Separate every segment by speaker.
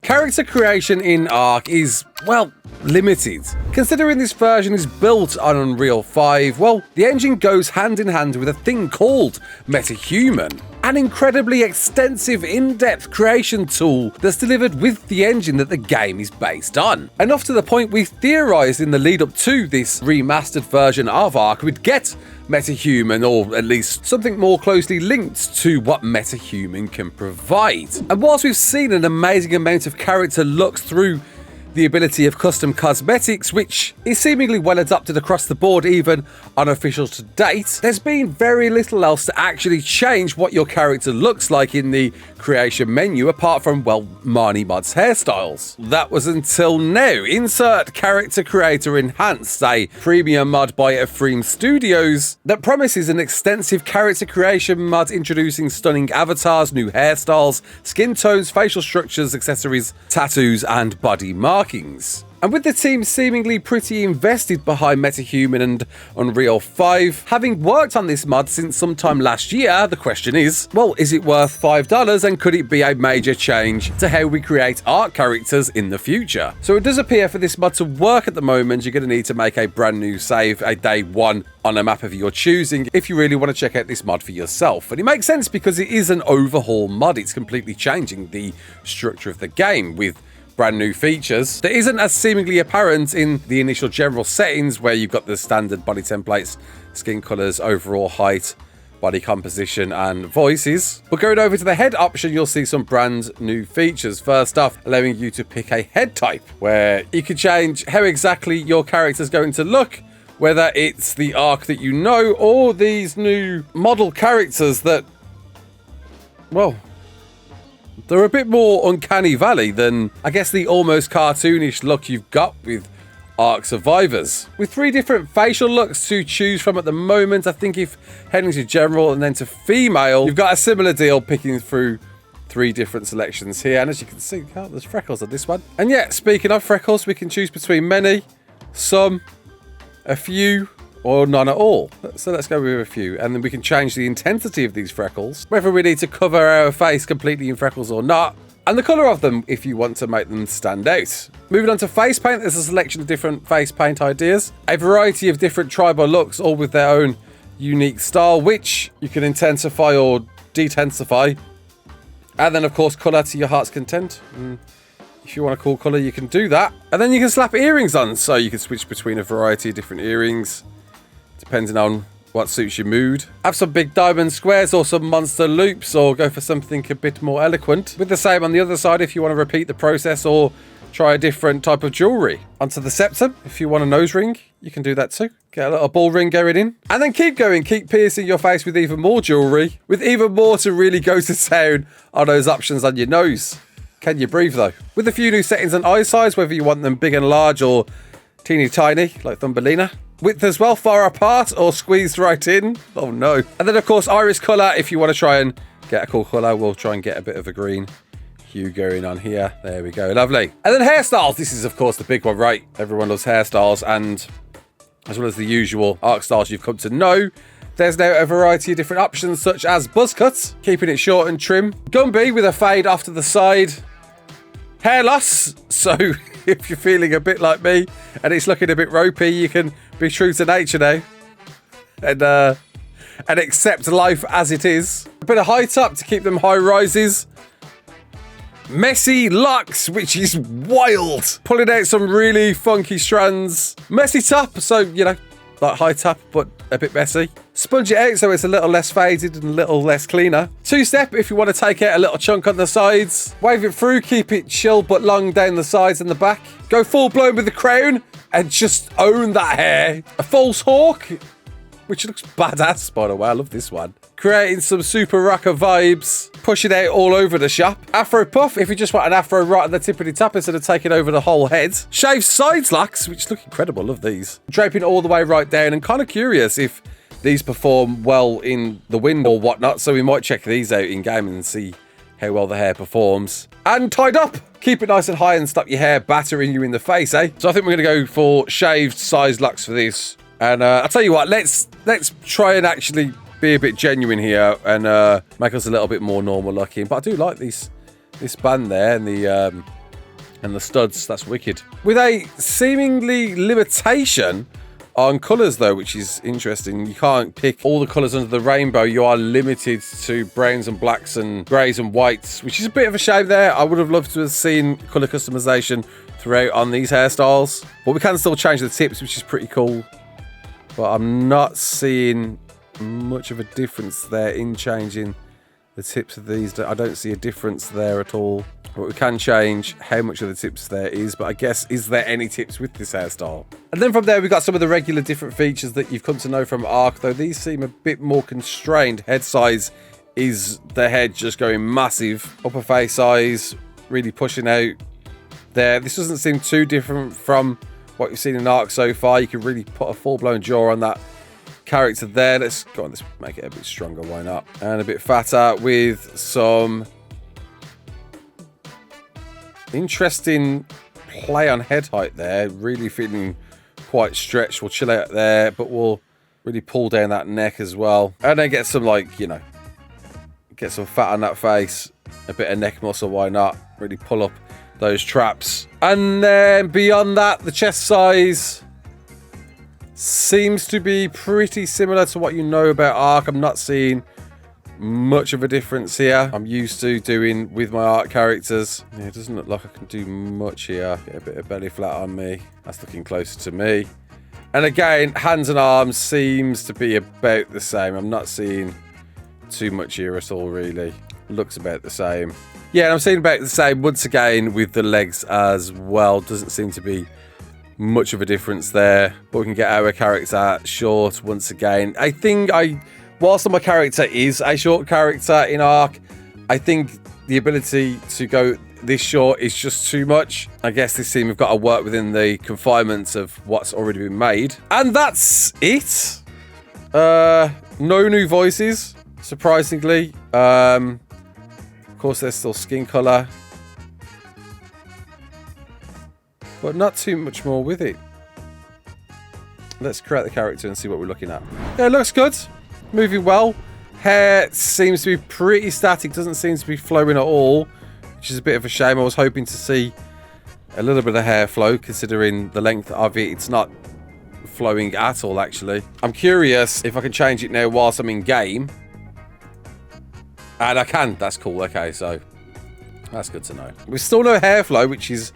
Speaker 1: Character creation in ARK is, well, limited. Considering this version is built on Unreal 5, well, the engine goes hand in hand with a thing called MetaHuman, an incredibly extensive, in-depth creation tool that's delivered with the engine that the game is based on. Enough to the point we theorized in the lead up to this remastered version of ARK would get MetaHuman, or at least something more closely linked to what MetaHuman can provide. And whilst we've seen an amazing amount of character looks through the ability of custom cosmetics, which is seemingly well adopted across the board, even unofficial to date, there's been very little else to actually change what your character looks like in the creation menu, apart from, well, Marnie Mod's hairstyles. That was until now. Insert Character Creator Enhanced, a premium mod by Ephraim Studios that promises an extensive character creation mod introducing stunning avatars, new hairstyles, skin tones, facial structures, accessories, tattoos, and body markings. And with the team seemingly pretty invested behind MetaHuman and Unreal 5, having worked on this mod since sometime last year, the question is, well, is it worth $5 and could it be a major change to how we create ARK characters in the future? So it does appear for this mod to work at the moment, you're going to need to make a brand new save, a day one, on a map of your choosing if you really want to check out this mod for yourself. And it makes sense because it is an overhaul mod. It's completely changing the structure of the game with brand new features that isn't as seemingly apparent in the initial general settings, where you've got the standard body templates, skin colors, overall height, body composition, and voices. But going over to the head option, you'll see some brand new features. First off, allowing you to pick a head type, where you can change how exactly your character is going to look, whether it's the ARK that you know or these new model characters that, well, they're a bit more uncanny valley than, I guess, the almost cartoonish look you've got with ARK Survivors. With 3 different facial looks to choose from at the moment, I think if heading to general and then to female, you've got a similar deal picking through 3 different selections here. And as you can see, oh, there's freckles on this one. And yeah, speaking of freckles, we can choose between many, some, a few, or none at all. So let's go with a few, and then we can change the intensity of these freckles, whether we need to cover our face completely in freckles or not, and the colour of them if you want to make them stand out. Moving on to face paint, there's a selection of different face paint ideas, a variety of different tribal looks, all with their own unique style, which you can intensify or detensify, and then of course colour to your heart's content. If you want a cool colour, you can do that, and then you can slap earrings on, so you can switch between a variety of different earrings depending on what suits your mood. Have some big diamond squares or some monster loops, or go for something a bit more eloquent. With the same on the other side if you want to repeat the process or try a different type of jewellery. Onto the septum, if you want a nose ring, you can do that too. Get a little ball ring going in. And then keep going, keep piercing your face with even more jewellery, with even more to really go to town on those options on your nose. Can you breathe though? With a few new settings on eye size, whether you want them big and large or teeny tiny, like Thumbelina. Width as well, far apart or squeezed right in. Oh no. And then of course iris colour, if you want to try and get a cool colour, we'll try and get a bit of a green hue going on here. There we go, lovely. And then hairstyles, this is of course the big one, right? Everyone loves hairstyles, and as well as the usual ARK styles you've come to know, there's now a variety of different options, such as buzz cuts, keeping it short and trim, Gumby with a fade off to the side, hair loss, so if you're feeling a bit like me and it's looking a bit ropey, you can be true to nature now and accept life as it is. A bit of height up to keep them high rises. Messy locks, which is wild. Pulling out some really funky strands. Messy top, so, you know, like high top, but a bit messy. Sponge it out so it's a little less faded and a little less cleaner. 2-step if you want to take out a little chunk on the sides. Wave it through, keep it chill but long down the sides and the back. Go full blown with the crown and just own that hair. A false hawk, which looks badass, by the way. I love this one. Creating some super rocker vibes. Push it out all over the shop. Afro puff, if you just want an afro right at the tippity top instead of taking over the whole head. Shaved sides locks, which look incredible. Love these. Draping all the way right down, and kind of curious if these perform well in the wind or whatnot. So we might check these out in game and see how well the hair performs. And tied up. Keep it nice and high and stop your hair battering you in the face, eh? So I think we're going to go for shaved size locks for this. And I'll tell you what, let's try and actually be a bit genuine here and make us a little bit more normal looking. But I do like this band there and the And the studs, that's wicked. With a seemingly limitation on colours though, which is interesting. You can't pick all the colours under the rainbow. You are limited to browns and blacks and greys and whites, which is a bit of a shame there. I would have loved to have seen colour customization throughout on these hairstyles. But we can still change the tips, which is pretty cool. But I'm not seeing much of a difference there in changing the tips of these. I don't see a difference there at all. But we can change how much of the tips there is. But I guess, is there any tips with this hairstyle? And then from there, we've got some of the regular different features that you've come to know from ARK, though these seem a bit more constrained. Head size is the head just going massive. Upper face size really pushing out there. This doesn't seem too different from what you've seen in ARK so far. You can really put a full-blown jaw on that character there. Let's go on, let's make it a bit stronger, why not? And a bit fatter with some interesting play on head height there. Really feeling quite stretched. We'll chill out there, but we'll really pull down that neck as well. And then get some, like, you know, get some fat on that face. A bit of neck muscle, why not? Really pull up those traps. And then beyond that, the chest size seems to be pretty similar to what you know about ARK. I'm not seeing much of a difference here. I'm used to doing with my ARK characters. Yeah, it doesn't look like I can do much here. Get a bit of belly flat on me. That's looking closer to me. And again, hands and arms seems to be about the same. I'm not seeing too much here at all, really. Looks about the same. Yeah, and I'm seeing about the same once again with the legs as well. Doesn't seem to be much of a difference there. But we can get our character short once again. I think whilst my character is a short character in ARK, I think the ability to go this short is just too much. I guess this team have got to work within the confinements of what's already been made. And that's it. No new voices, surprisingly. Of course, there's still skin color, but not too much more with it. Let's create the character and see what we're looking at. Yeah, it looks good. Moving well. Hair seems to be pretty static. Doesn't seem to be flowing at all, which is a bit of a shame. I was hoping to see a little bit of hair flow, considering the length of it. It's not flowing at all, actually. I'm curious if I can change it now whilst I'm in game. And I can. That's cool. Okay, so that's good to know. There's still no hair flow, which is,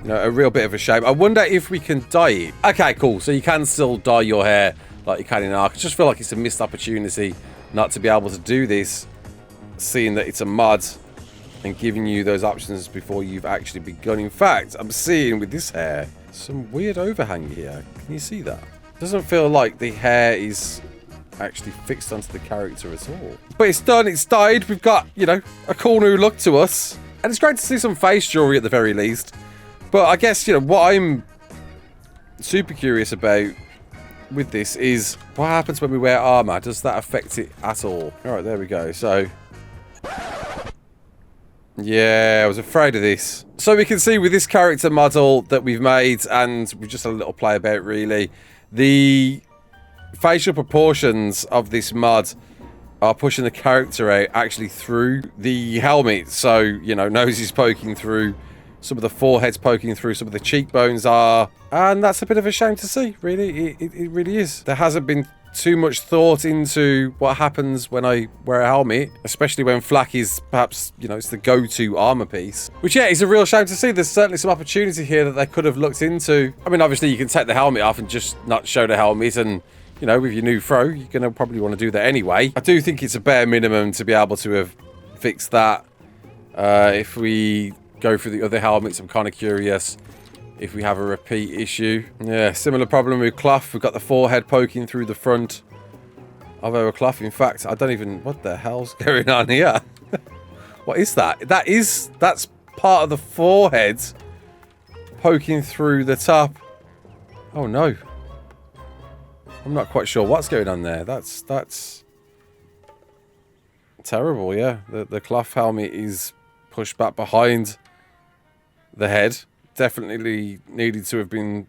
Speaker 1: you know, a real bit of a shame. I wonder if we can dye it. Okay, cool. So you can still dye your hair like you can in ARK. I just feel like it's a missed opportunity not to be able to do this, seeing that it's a mod and giving you those options before you've actually begun. In fact, I'm seeing with this hair some weird overhang here. Can you see that? Doesn't feel like the hair is actually fixed onto the character at all. But it's done, it's dyed. We've got, you know, a cool new look to us. And it's great to see some face jewelry at the very least. But I guess, you know, what I'm super curious about with this is what happens when we wear armor. Does that affect it at all? All right, there we go. So yeah, I was afraid of this. So we can see with this character model that we've made, and we've just had a little play about, really, the facial proportions of this mod are pushing the character out actually through the helmet. So, you know, nose is poking through, some of the forehead's poking through, some of the cheekbones are, and that's a bit of a shame to see, really. It really is. There hasn't been too much thought into what happens when I wear a helmet, especially when flak is perhaps, you know, it's the go-to armor piece. Which, yeah, it's a real shame to see. There's certainly some opportunity here that they could have looked into. I mean, obviously you can take the helmet off and just not show the helmet, and, you know, with your new throw, you're going to probably want to do that anyway. I do think it's a bare minimum to be able to have fixed that. If we go through the other helmets, I'm kind of curious if we have a repeat issue. Yeah, similar problem with cloth. We've got the forehead poking through the front of our cloth. In fact, I don't even... What the hell's going on here? What is that? That's part of the forehead poking through the top. Oh, no. I'm not quite sure what's going on there. That's terrible, yeah. The cloth helmet is pushed back behind the head. Definitely needed to have been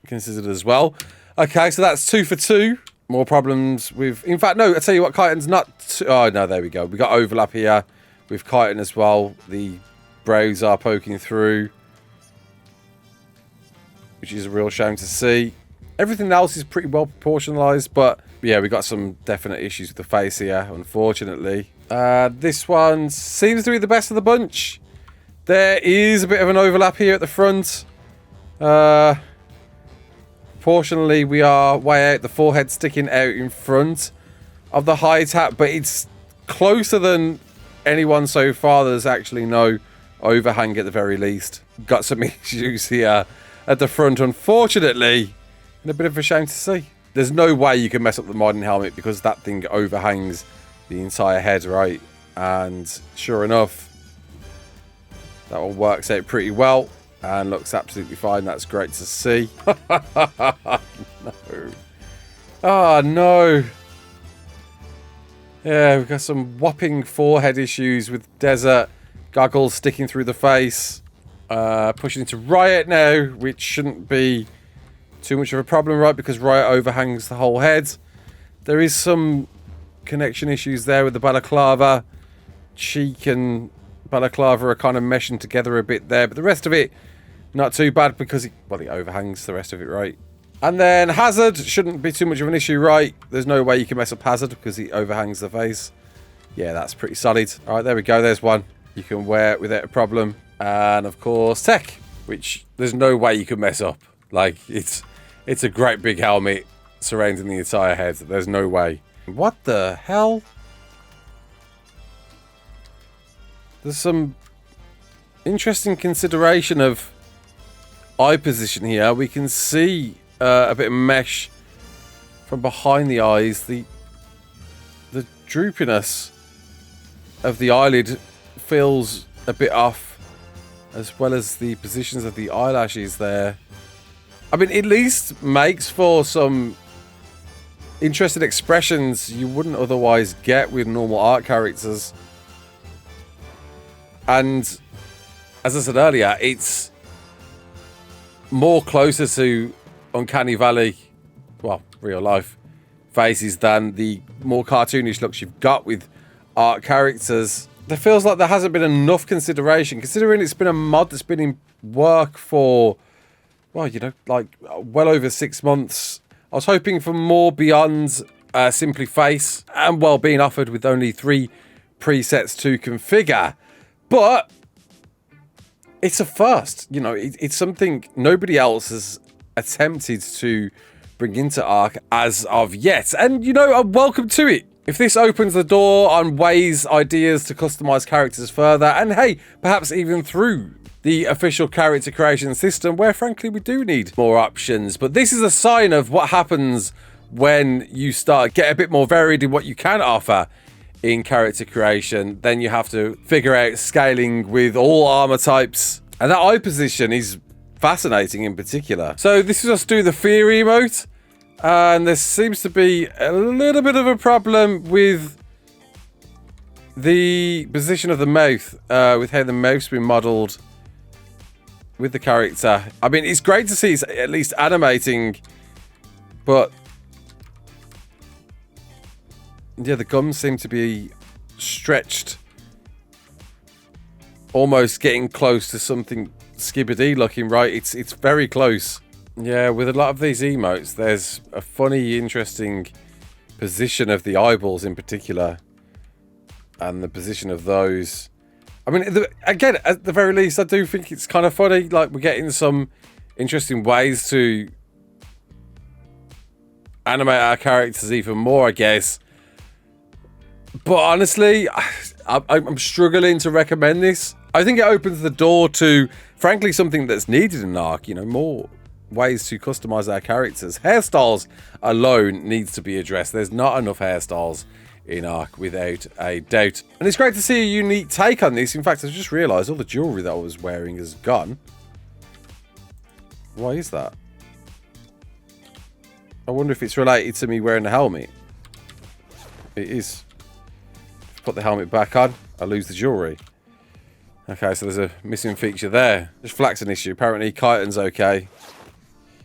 Speaker 1: considered as well. Okay, so that's 2 for 2. More problems with... In fact, no, I tell you what, Chitin's not... Oh, no, there we go. We got overlap here with Chitin as well. The brows are poking through. which is a real shame to see. Everything else is pretty well proportionalized, but yeah, we got some definite issues with the face here, unfortunately. This one seems to be the best of the bunch. There is a bit of an overlap here at the front. Proportionally, we are way out, the forehead sticking out in front of the hide hat, but it's closer than anyone so far. There's actually no overhang at the very least. Got some issues here at the front, unfortunately, and a bit of a shame to see. There's no way you can mess up the modern helmet because that thing overhangs the entire head, right? And sure enough, that all works out pretty well and looks absolutely fine. That's great to see. No. Oh, no. Yeah, we've got some whopping forehead issues with desert goggles sticking through the face. Pushing into Riot now, which shouldn't be too much of a problem, right? Because Riot overhangs the whole head. There is some connection issues there with the balaclava. Cheek and balaclava are kind of meshing together a bit there, but the rest of it, not too bad because it overhangs the rest of it, right? And then Hazard shouldn't be too much of an issue, right? There's no way you can mess up Hazard because he overhangs the face. Yeah, that's pretty solid. All right, there we go. There's one you can wear without a problem. And of course, Tech, which there's no way you can mess up. Like, it's a great big helmet surrounding the entire head. There's no way. What the hell? There's some interesting consideration of eye position here. We can see a bit of mesh from behind the eyes. The droopiness of the eyelid feels a bit off, as well as the positions of the eyelashes there. I mean, at least makes for some interesting expressions you wouldn't otherwise get with normal ARK characters. And as I said earlier, it's more closer to Uncanny Valley, well, real life faces than the more cartoonish looks you've got with ARK characters. There feels like there hasn't been enough consideration, considering it's been a mod that's been in work for, well, you know, like well over 6 months. I was hoping for more beyond simply face, and well, being offered with only 3 presets to configure. But it's a first, you know, it's something nobody else has attempted to bring into ARK as of yet. And, you know, welcome to it. If this opens the door on ways, ideas to customize characters further, and hey, perhaps even through the official character creation system, where frankly we do need more options. But this is a sign of what happens when you start get a bit more varied in what you can offer in character creation. Then you have to figure out scaling with all armor types, and that eye position is fascinating in particular. So this is us do the fear emote, and there seems to be a little bit of a problem with the position of the mouth, with how the mouth's been modeled with the character. I mean, it's great to see it's at least animating, but yeah, the gums seem to be stretched, almost getting close to something Skibidi looking, right? It's very close. Yeah, with a lot of these emotes, there's a funny, interesting position of the eyeballs in particular, and the position of those. I mean, again, at the very least, I do think it's kind of funny. Like, we're getting some interesting ways to animate our characters even more, I guess. But honestly, I'm struggling to recommend this. I think it opens the door to, frankly, something that's needed in ARK. You know, more ways to customize our characters. Hairstyles alone needs to be addressed. There's not enough hairstyles in ARK, without a doubt. And it's great to see a unique take on this. In fact, I just realized all the jewelry that I was wearing is gone. Why is that? I wonder if it's related to me wearing a helmet. It is. Put the helmet back on, I lose the jewelry. Okay, so there's a missing feature there. There's Flack's an issue. Apparently chitin's okay,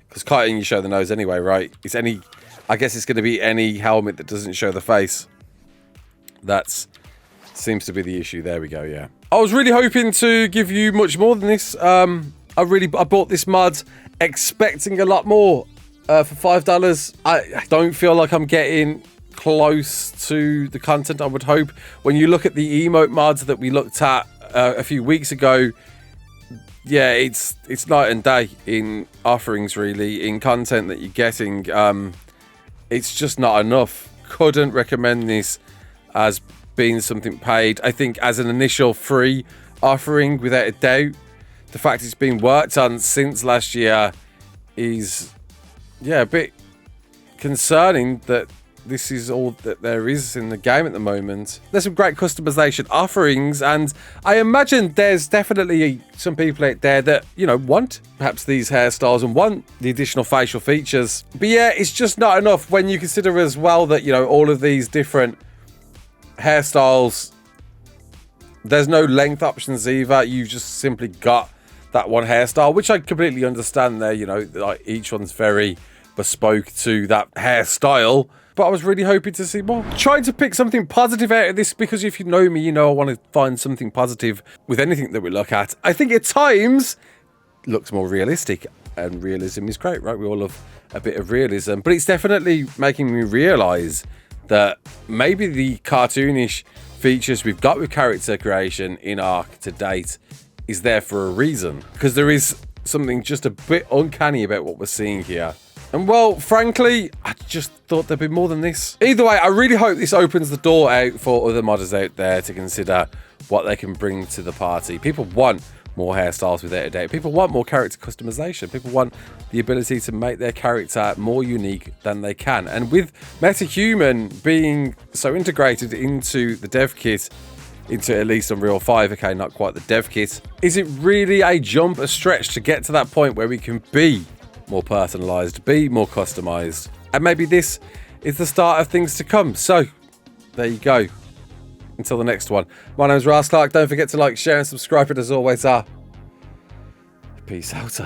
Speaker 1: because chitin you show the nose anyway, right? It's any, I guess it's going to be any helmet that doesn't show the face. That's seems to be the issue. There we go. Yeah, I was really hoping to give you much more than this. I I bought this mod expecting a lot more for $5. I don't feel like I'm getting close to the content I would hope. When you look at the emote mods that we looked at a few weeks ago, yeah, it's night and day in offerings, really, in content that you're getting. It's just not enough. Couldn't recommend this as being something paid. I think as an initial free offering, without a doubt, the fact it's been worked on since last year is, yeah, a bit concerning that this is all that there is in the game at the moment. There's some great customization offerings, and I imagine there's definitely some people out there that, you know, want perhaps these hairstyles and want the additional facial features. But yeah, it's just not enough when you consider as well that, you know, all of these different hairstyles, there's no length options either. You've just simply got that one hairstyle, which I completely understand there. You know, like each one's very bespoke to that hairstyle. But I was really hoping to see more. Trying to pick something positive out of this, because if you know me, you know I want to find something positive with anything that we look at. I think at times it looks more realistic, and realism is great, right? We all love a bit of realism, but it's definitely making me realise that maybe the cartoonish features we've got with character creation in ARK to date is there for a reason, because there is something just a bit uncanny about what we're seeing here. And well, frankly, I just thought there'd be more than this. Either way, I really hope this opens the door out for other modders out there to consider what they can bring to the party. People want more hairstyles without a doubt. People want more character customization. People want the ability to make their character more unique than they can. And with MetaHuman being so integrated into the dev kit, into at least Unreal 5, okay, not quite the dev kit, is it really a jump, a stretch to get to that point where we can be more personalized, be more customized? And maybe this is the start of things to come. So there you go. Until the next one. My name is Raasclark. Don't forget to like, share and subscribe. It as always are. Peace out.